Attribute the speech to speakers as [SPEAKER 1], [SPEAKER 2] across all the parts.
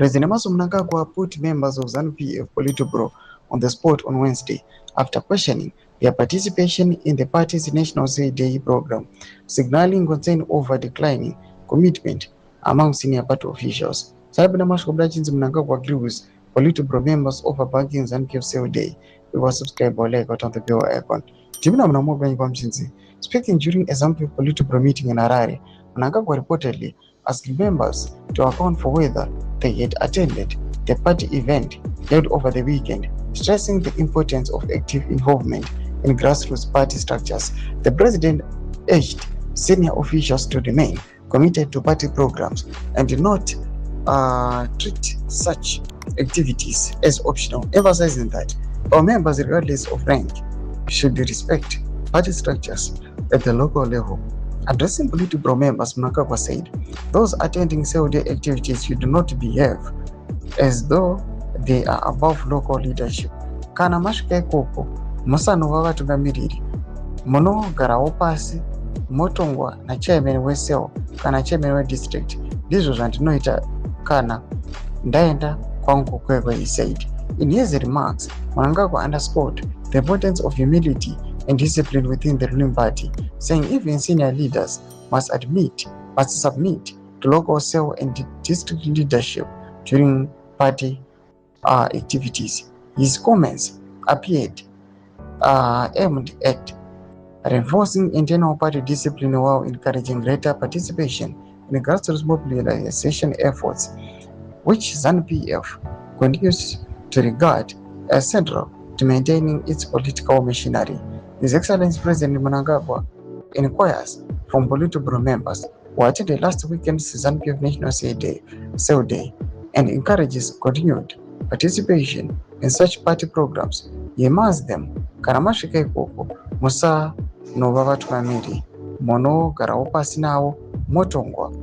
[SPEAKER 1] President Mnangagwa put members of ZANU-PF Politburo on the spot on Wednesday after questioning their participation in the party's National Day program, signaling concern over declining commitment among senior party officials. Sabina Mashkoblachin's Mnangagwa agrees Politburo members over banking ZANU-PF Day. We were subscribed or like on the bill icon. Jimina Mnangagwa Kwamchinzi. Speaking during a ZANU-PF Politburo meeting in Harare, Mnangagwa reportedly asked members to account for whether they had attended the party event held over the weekend, stressing the importance of active involvement in grassroots party structures. The president urged senior officials to remain committed to party programs and do not treat such activities as optional, emphasizing that all members, regardless of rank, should respect party structures at the local level. Addressing Politburo members, Mnangagwa said those attending day activities should not behave as though they are above local leadership. Kana masvika ikoko musanova vatungamiriri munogarawo pasi motongwa nachairman weSEL kana chairman wedistrict. Ndizvo zvandinoita kana ndaenda kwangu kwekwe, he said. In his remarks, Mnangagwa underscored the importance of humility and discipline within the ruling party, saying even senior leaders must submit to local SEL and district leadership during party activities. His comments appeared aimed at reinforcing internal party discipline while encouraging greater participation in grassroots mobilization efforts, which ZANU-PF continues to regard as central to maintaining its political machinery. His Excellency President Mnangagwa inquires from Politburo members who attended last weekend's ZANU-PF National SEL Day and encourages continued participation in such party programs. He reminds them, kana masvika ikoko musa nova vatungamiri munogarawo pasi navo motongwa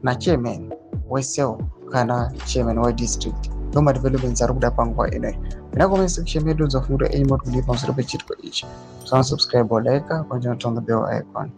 [SPEAKER 1] nachairman weSEL kana chairman wedistrict. Ndomba developments ari kuda panguva inoyi. Mina comment section medu nzofungudzwa any more kunipa pamusoro pechitiko ichi. Subscribe or like, konjera kutonga bell icon.